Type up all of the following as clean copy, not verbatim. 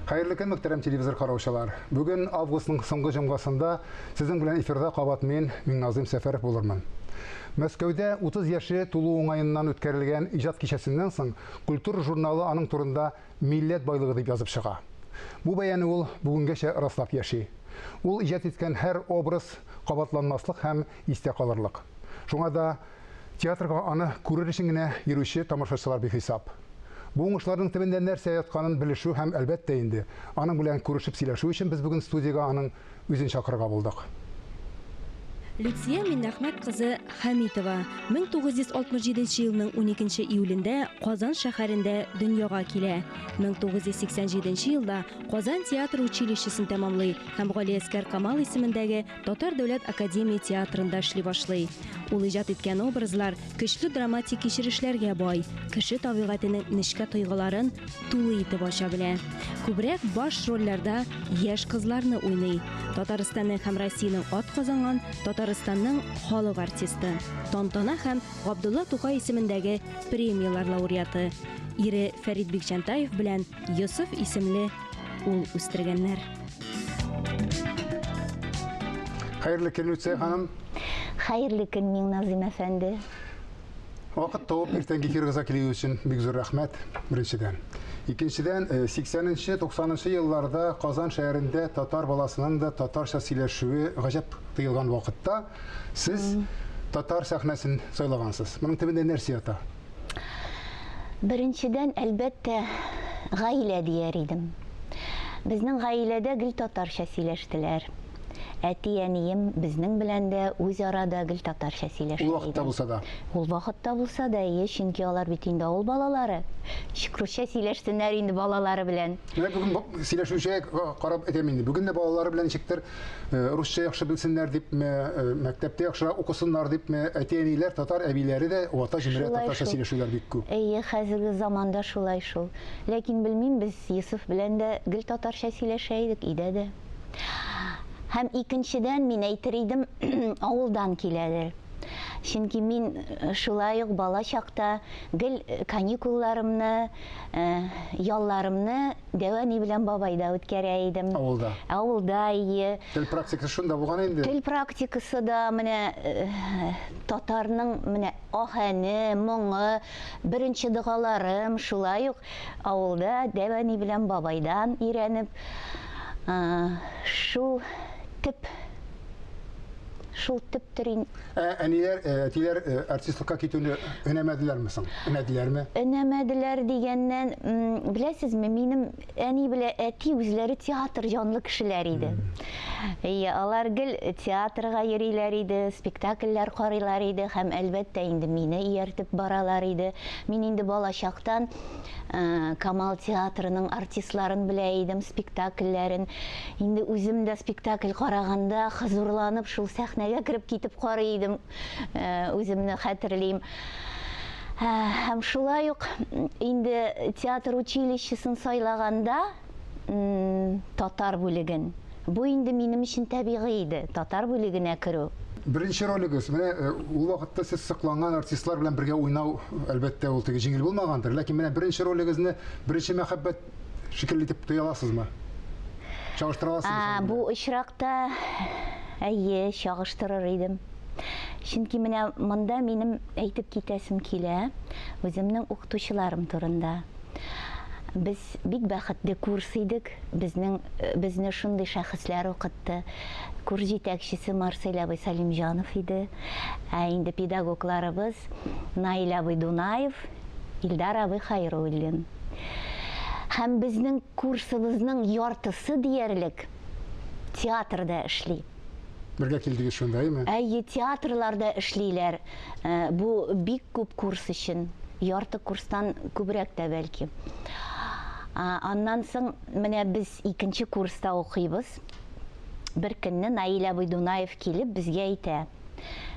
Хайырлы көн, мөхтәрәм телевизор караучылар. Бүген августның соңгы җомгасында сезнең белән эфирда кабат мин Миңназыйм Сәфәров булырмын. Мәскәүдә 30 яше тулу уңаеннан үткәрелгән иҗат кичәсеннән соң культура журналы аның турында милләт байлыгы дип язып чыга. Бу бәяне ул бүгенгәчә раслап яши. Ул иҗат иткән һәр образ кабатланмаслык һәм истә калырлык. Шуңа да театрга аны күрер өчен генә йөрүче тамашачылар бихисап. Бу уңышларның төбендә нәрсә ятканын белешү һәм әлбәттә инде аның белән күрешеп сөйләшү өчен без бүген студиягә аның үзен чакырырга булдык. Люция Миннәхмәт кызы Хәмитова 1967 елның 12 июлендә Казан шәһәрендә дөньяга килә. 1987 елда Казан театр училищесын тәмамлый һәм Галиәскәр Камал исемендәге Татар дәүләт академия театрында эшли башлый. Ул иҗат иткән образлар көчле драматик кичерешләргә бай, кеше табигатының нечкә тойгыларын тулы итеп ача белә. Күбрәк баш рольләрдә яшь кызларны уйный. Татарстанның һәм Россиянең атказанган Татарстанның халык артисты, Тантана һәм Габдулла Тукай исемендәге премиялар лауреаты. Ире Фәрит Бикчәнтаев белән Йосыф исемле ул үстергәннәр. Хайырлы көн, Люция ханым. Хайырлы көн, Миңназыйм әфәнде. Вакыт тауып иртәнге эфиргә килү өчен бик зур рәхмәт беренчедән. Икенчедән 80-90 елларда Казан шәһәрендә татар баласының да татарча сөйләшүе гаҗәп тыелган вакытта сез татар сәхнәсен сайлагансыз. Моның төбендә нәрсә ята? Беренчедән, әлбәттә, гаилә дияр идем. Безнең гаиләдә гел татарча сөйләштеләр. Әти-әнием безнең белән дә үз арада гел татарча сөйләшә иде. Ул вакытта булса да. Ул вакытта булса да, чөнки алар бит инде авыл балалары. Шүкрүчә сөйләштеләр инде балалары белән. Менә бүген сөйләшүчегә карап әйтәм инде. Бүген дә балалары белән ничектер русча яхшы белсеннәр дип, мәктәптә яхшы укысыннар дип, әти-әниләр, татар әбиләре дә вата җимерә татарча сөйләшүләр бик күп. Хәзерге заманда шулай шул. Ләкин белмим, без Йосыф белән дә гел татарча сөйләшә идек, өйдә дә. Һәм икенчедән мин әйтер идем, авылдан киләләр. Чөнки мин шулай ук бала чакта гел каникулларымны, ялларымны дәвани белән бабайда үткәрә идем. Авылда. Авылда ие. Тел практикасы шунда булган инде. Тел практикасы да менә татарның менә ахәне, моңы, беренче дәгаларым шулай ук авылда дәвани белән бабайдан өйрәнеп шул төптер. Әниләр, әтиләр артистлыкка китүне өнәмәделәрме соң? Өнәделәрме? Өнәмәделәр дигәннән, беләсезме, минем әни белән әти үзләре театр җанлы кешеләр иде. Алар гел театрга йөриләр иде, спектакльләр карыйлар иде һәм әлбәттә инде мине ияртеп баралар иде. Мин инде бала чактан Камал театрының артистларын белә идем, спектакльләрен. Инде үзем дә спектакль караганда хозурланып шул сәхнәгә кирип китеп карый идем. Үземне хәтерлим. Һәм шулай ук инде театр училищесын сайлаганда татар бүлеген. Бу инде минем өчен табигый иде, татар бүлегенә керү. Беренче ролигыз, менә ул вакытта сез сакланган артистлар белән бергә уйнау әлбәттә ул теге җиңел булмагандыр, ләкин менә беренче ролигызны беренче мәхәббәт шикелле итеп тоя аласызмы? Чагыштыра аласызмы? Бу очракта чагыштырыр идем. Чөнки менә монда минем әйтеп китәсем килә үземнең укытучыларым турында. Без бик бәхетле курс идек. Безне шундый шәхесләр укытты. Курс җитәкчесе Марсель абый Салимҗанов иде. Инде педагогларыбыз Наил абый Дунаев, Илдар абый Хайруллин. Һәм безнең курсыбызның яртысы диярлек театрда эшли. Бергә килдегез шундаймы? Театрларда эшлиләр. Бу бик күп курс өчен. Ярты курстан күбрәк тә бәлки. Аннан соң менә без икенче курста укыйбыз. Бер көнне Наил абый Дунаев килеп безгә әйтә.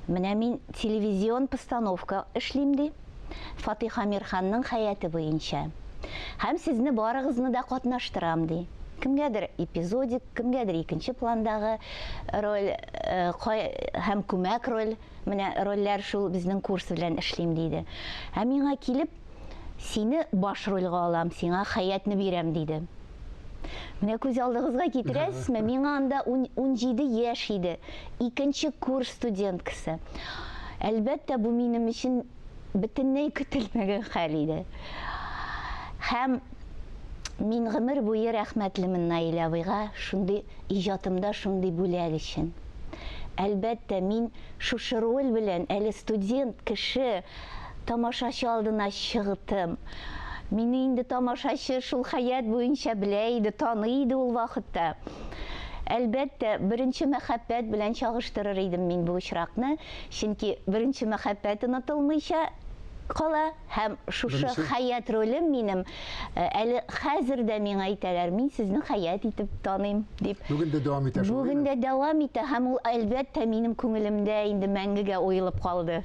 Менә мин телевизион постановка эшлим ди. Фатиха Мирханның хаяты буенча. Һәм сезне барыгызны да катнаштырам ди. Кемгәдер эпизодик, кемгәдер икенче пландагы роль һәм күмәк роль, менә рольләр шул безнең курс белән эшлим диде. Һәм миңа килеп, сине баш рольгә алам, сиңа хаятны бирәм диде. Менә күз алдыгызга китерәсезме? Миңа анда 17 яшь иде. 2нче курс студенткасы. Әлбәттә, бу минем өчен бөтенләй көтелмәгән хәл иде. Һәм мин гомер буе рәхмәтлемен Наилә абыйга шундый иҗатымда шундый бүләк өчен. Әлбәттә, мин шушы роль белән әле студент кеше тамашачы алдына чыгып, мине инде тамашачы шул хәят буенча белә иде, таный иде ул вакытта. Әлбәттә, беренче мәхәббәт белән чагыштырыр идем мин бу очракны, чөнки беренче мәхәббәт онытылмыйча кала һәм шушы хәят ролем минем әле хәзер дә миңа әйтәләр, мин сезне хәят итеп таныйм дип. Бүген дә дәвам итә шул. Бүген дә дәвам итә һәм ул әлбәттә минем күңелемдә инде мәңгегә уелып калды.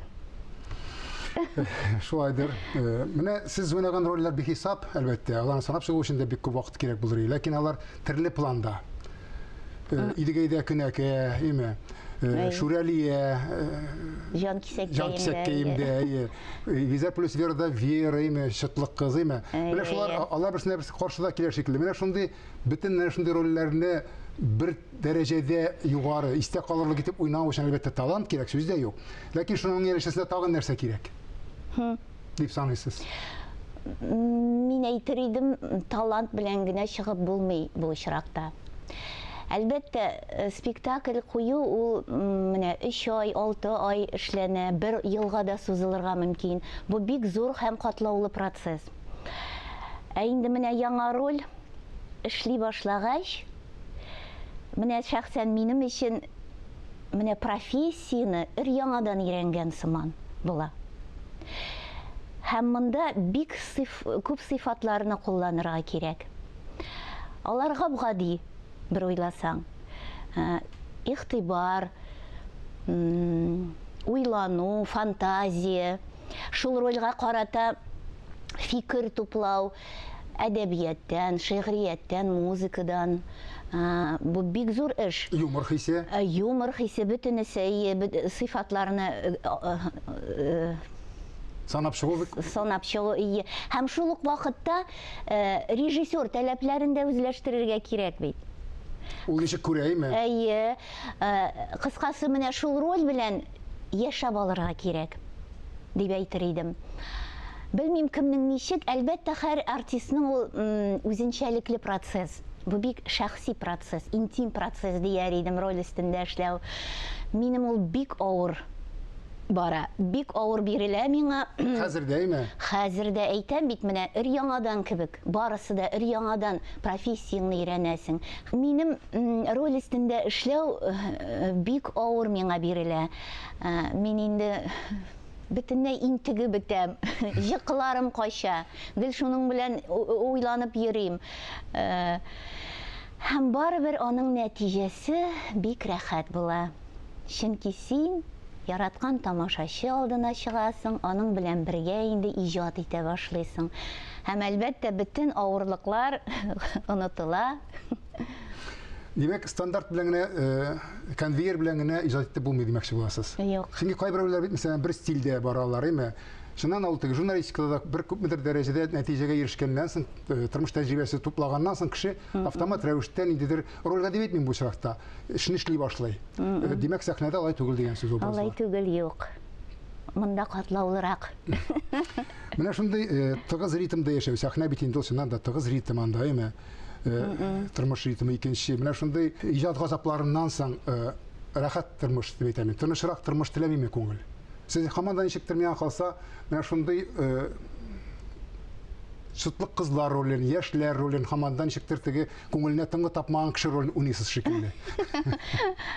Шулайдыр. Менә сез уйнаган рольләр бихисап, әлбәттә, аларны санап чыгу өчен дә бик күп вакыт кирәк булыр, ләкин алар төрле планда. Идегәйдә көнәкә, име, Шүрәлия, Жан кисәккәемдә, Виза плюс Верда Вера, име, Шытлык кыз, име. Менә шулар алар берсенә берсе каршыда килә шикелле. Менә шундый бөтен шундый рольләрне бер дәрәҗәдә югары, истә калырлык итеп уйнау өчен әлбәттә талант кирәк, сүз дә юк. Ләкин шуның ярышасында тагын нәрсә кирәк? Дип саныйсыз? Мин әйтер идем, талант белән генә чыгып булмый бу очракта. Әлбәттә, спектакль кую ул менә 3 ай, 6 ай эшләнә, 1 елга да сузылырга мөмкин. Бу бик зур һәм катлаулы процесс. Ә инде менә яңа роль эшли башлагач, менә шәхсән минем өчен менә профессияны яңадан өйрәнгән сыман була. Һәм монда бик күп сыйфатларны кулланырга кирәк. Аларга гади бер уйласаң, игътибар, уйлану, фантазия, шул рольгә карата фикер туплау, әдәбияттан, шигърияттан, музыкадан, бу бик зур эш. Юмор хисе? Юмор хисе бөтенесе сыйфатларны санап чыгу. Һәм шул ук вакытта режиссер таләпләрен дә үзләштерергә кирәк бит. Ул ничек күрәйме? Кыскасы менә шул роль белән яшәп алырга кирәк дип әйтер идем. Белмим кемнең ничек, әлбәттә һәр артистның ул үзенчәлекле процесс. Бу бик шәхси процесс, интим процесс дияр идем роль өстендә эшләү. Минем ул бик авыр бара. Бик авыр бирелә миңа. Хәзер дәйме? Хәзер дә әйтәм бит, менә яңадан кебек. Барысы да яңадан профессияңны өйрәнәсең. Минем роль өстендә эшләү бик авыр миңа бирелә. Мин инде бөтенләй интегеп бетәм. Җыкларым кача. Гел шуның белән уйланып йөрим. Һәм барыбер аның нәтиҗәсе бик рәхәт була. Чөнки син яраткан тамашачы алдына чыгасың, аның белән бергә инде иҗат итә башлыйсың. Һәм әлбәттә бөтен авырлыклар онытыла. Димәк, стандарт белән генә, конвейер белән генә иҗат итеп булмый димәкче буласыз. Юк. Чөнки кайберәүләр бит мәсәлән бер стильдә баралар, име? Шуннан ул теге журналистикада бер күпмедер дәрәҗәдә нәтиҗәгә ирешкәннән соң, тормыш тәҗрибәсе туплаганнан соң кеше автомат рәвештә ниндидер рольгә дип әйтмим бу очракта. Эшне эшли башлый. Димәк, сәхнәдә алай түгел дигән сүз образы. Алай түгел, юк. Монда катлаулырак. Менә шундый тыгыз ритмда яшәү, сәхнә бит инде шуннан да тыгыз ритм анда, име? Тормыш ритмы икенче. Менә шундый иҗат газапларыннан соң рәхәт тормыш дип әйтәм. Тынычрак тормыш теләмиме күңел? Сез һаман ничектер миңа калса, менә шундый шытлык кызлар ролен, яшьләр ролен һаман ничектер теге күңеленә тынгы тапмаган кеше ролен уйныйсыз шикелле.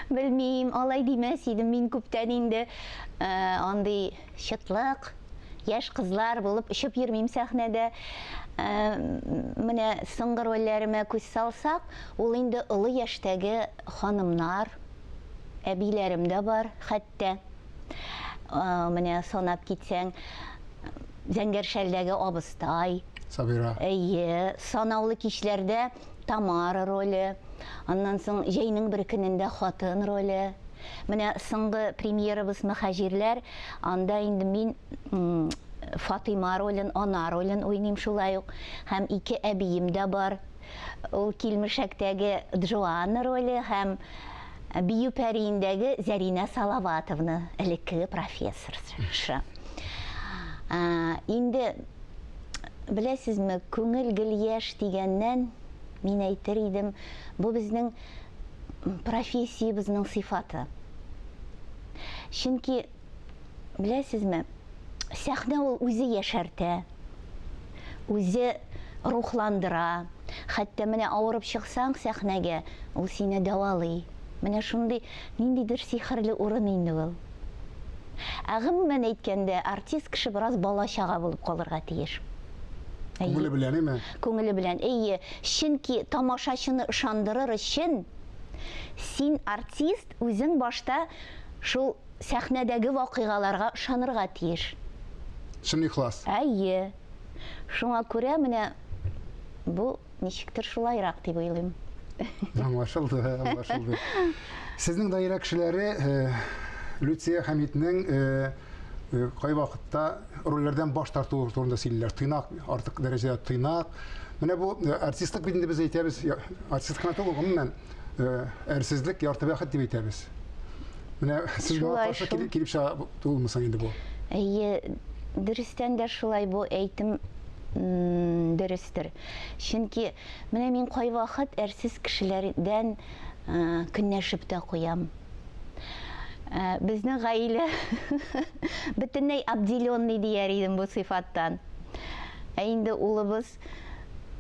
Белмим, алай димәс идем, мин күптән инде андый шытлык, яшь кызлар булып эчеп йөрмим сәхнәдә. Менә соңгы рольләремә күз салсак, ул инде олы яшьтәге ханымнар, әбиләрем дә бар, хәтта. Менә санап китсәң, Зәңгәршәлдәге абыстай, Сабира. Санаулы кичләрдә Тамара роле, аннан соң җәйнең бер көнендә хатын роле. Менә соңгы премьерабыз Мөхәҗирләр, анда инде мин Фатыйма ролен, ана ролен уйныйм шулай ук. Һәм ике әбием дә бар. ул килмешәктәге Джоанна роле һәм бию пәриендәге Зәринә Салаватовна, элекке профессорша. Инде беләсезме, күңел гел яшь дигәннән мин әйтер идем, бу безнең профессиябезнең сыйфаты. Чөнки беләсезме, сәхнә ул үзе яшәртә, үзе рухландыра. Хәтта менә авырып чыксаң сәхнәгә, ул сине дәвалый. Менә шундый ниндидер сихерле урын инде ул. Гомумән әйткәндә, артист кеше бераз бала-чага булып калырга тиеш. Күңеле белән, әйме? Күңеле белән, әйе. Чөнки тамашачыны ышандырыр өчен син артист үзең башта шул сәхнәдәге вакыйгаларга ышанырга тиеш. Шын ихлас. Әйе. Шуңа күрә менә бу ничектер шулайрак дип уйлыйм. Аңлашылды, аңлашылды. Сезнең даирә кешеләре Люция Хәмитнең кай вакытта рольләрдән баш тарту турында сөйлиләр. Тыйнак, артык дәрәҗәдә тыйнак. Менә бу артистлык бит инде без әйтәбез, артистлыкны түгел, гомумән әрсезлек, ярты бәхет дип әйтәбез. Менә сезгә каршы килеп чыга түгелме инде бу? Әйе, дөрестән дә шулай бу әйтем дөрестер. Чөнки менә мин кай вакыт әрсез кешеләрдән көнләшеп тә куям. Безнең гаилә бөтенләй обделенный дияр идем бу сыйфаттан. Инде улыбыз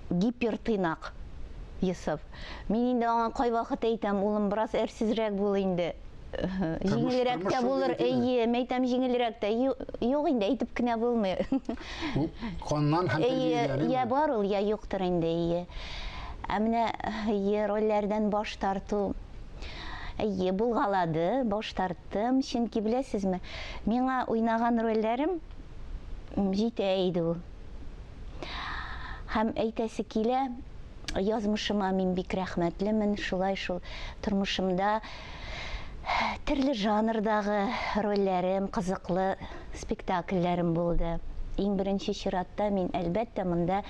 гипертыйнак Йосыф. Мин инде аңа кай вакыт әйтәм, улым бераз әрсезрәк бул инде. Җиңелрәк тә булыр, әйе, мәйтәм җиңелрәк тә. Юк инде, әйтеп кенә булмый. Каннан һәм тәрбиядән. Я бар ул, я юктыр инде, әйе. Менә рольләрдән баш тарту әйе, булгалады, баш тарттым. Чөнки беләсезме, миңа уйнаган рольләрем җитә иде ул. Һәм әйтәсе килә, язмышыма мин бик рәхмәтлемен, шулай шул тормышымда төрле жанрдагы рольләрем, кызыклы спектакльләрем булды. Иң беренче чиратта мин әлбәттә монда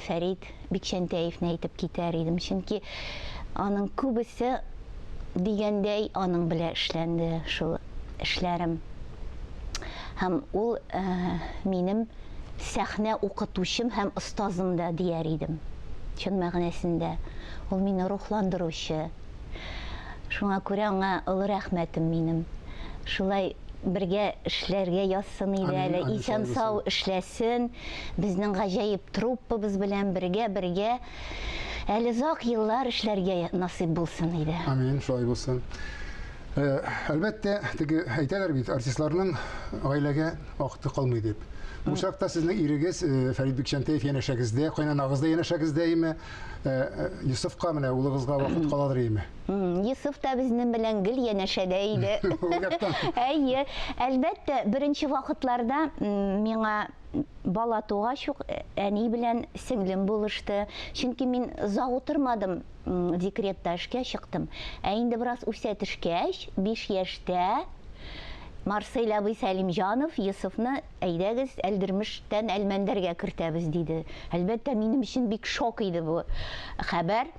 Фәрит Бикчәнтәевне әйтеп китәр идем. Чөнки аның күбесе дигәндәй аның белән эшләнде шул эшләрем. Һәм ул минем сәхнә укытучым һәм остазым да дияр идем. Чын мәгънәсендә. Ул мине рухландыручы. Шуңа күрә аңа олы рәхмәтем минем. Шулай бергә эшләргә язсын иде әле, исән сау эшләсен. Безнең гаҗәеп труппабыз белән бергә әле зак еллар эшләргә насыйп булсын иде. Амин, шулай булсын. Әлбәттә, теге әйтәләр бит, артистларның гаиләгә вакыты калмый дип. Бу чакта сезнең ирегез Фәрит Бикчәнтәев янәшәгездә, кайнанагызда янәшәгездә име? Йосыфка менә улыгызга вакыт каладыр име? Йосыф та безнең белән гел янәшәдә иде. Әйе, әлбәттә, беренче вакытларда миңа бала тугач ук әни белән сеңлем булышты. Чөнки мин озак утырмадым, декретта эшкә чыктым. Инде бераз үсә төшкәч, 5 яшьтә Марсель абый Сәлимҗанов Йосыфны әйдәгез Әлдермештән Әлмәндәргә кертәбез диде. Әлбәттә, минем өчен бик шок иде бу хәбәр.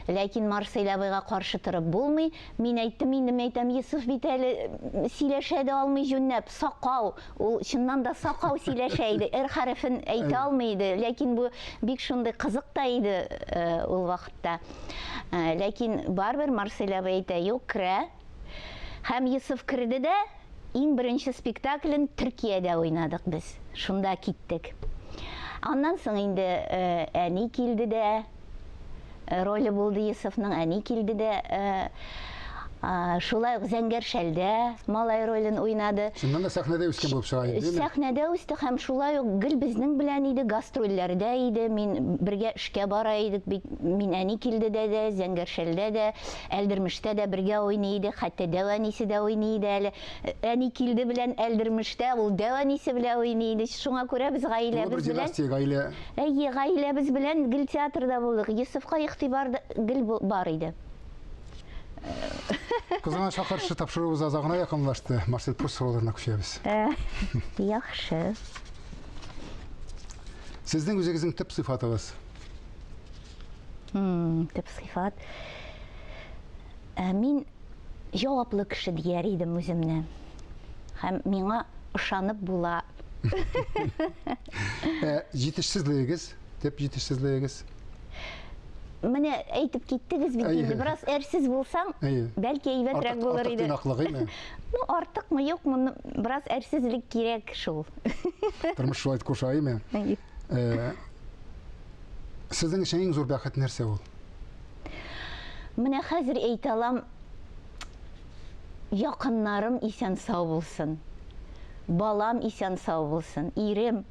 Ләкин Марсель абыйга каршы торып булмый. Мин әйттем, инде әйтәм, Йосыф бит әле сөйләшә дә алмый җүннәп, сакау. Ул чыннан да сакау сөйләшә иде. Р хәрефен әйтә алмый иде. Ләкин бу бик шундый кызык та иде ул вакытта. Ләкин барбер Марсель абый әйтә, юк, керә. Һәм Йосыф керде дә иң беренче спектаклен Төркиядә уйнадык без. Шунда киттек. Аннан соң инде әни килде дә, роле булды Йосыфның, әни килде дә, шулай ук Зәңгәршәлдә малай ролен уйнады. Шуннан да сәхнәдә үскән булып чыга иде. Сәхнәдә үсте һәм шулай ук гел безнең белән иде, гастрольләрдә иде. Мин бергә эшкә бара идек. Мин әни килде дә, Зәңгәршәлдә дә, Әлдермештә дә бергә уйный иде. Хәтта Дәванисе дә уйный иде әле. Әни килде белән Әлдермештә ул Дәванисе белән уйный иде. Шуңа күрә без гаиләбез белән, әйе, гаиләбез белән гел театрда булдык. Йосыфка игътибар гел бар иде. Кызына шакыршы тапшыруыбыз азагына якынлашты. Марсель Пруст ролларына күчәбез. Яхшы. Сезнең үзегезнең төп сыйфатыгыз? Төп сыйфат. Мин җаваплы кеше дияр идем үземне. Һәм миңа ышанып була. Җитешсезлегегез, төп җитешсезлегегез. Менә әйтеп киттегез бит инде. Бераз әрсез булсаң, бәлки әйбәтрәк булыр иде. Артык тыйнаклыгы Ну, артыкмы, юкмы, бераз әрсезлек кирәк шул. Тормыш шулай кушаймы? Сезнең өчен иң зур бәхет нәрсә ул? Менә хәзер әйтә алам, якыннарым исән сау булсын. Балам исән сау булсын. Ирем.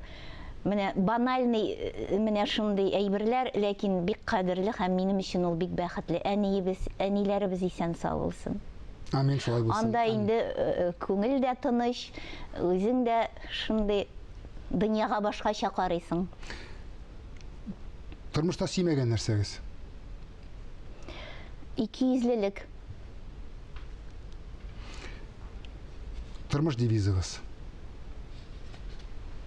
Менә банальный, менә шундый әйберләр, ләкин бик кадерле һәм минем өчен ул бик бәхетле. Әниләребез исән сау булсын. Амин, шулай булсын. Анда инде күңел дә тыныч, үзең дә шундый дөньяга башкача карыйсың. Тормышта сөймәгән нәрсәгез? Икейөзлелек. Тормыш девизыгыз?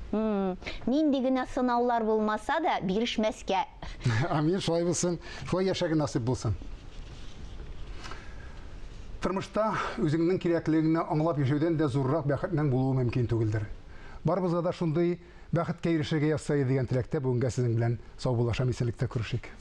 Нинди генә сынаулар булмаса да, бирешмәскә. Амин, шулай булсын. Шулай яшәгән насыйп булсын. Тормышта үзеңнең кирәклегеңне аңлап яшәүдән дә зуррак бәхетнең булуы мөмкин түгелдер. Барыбызга да шундый бәхеткә ирешергә язсай дигән теләктә бүгенгә сезнең белән сау булашам, исәнлектә күрешик.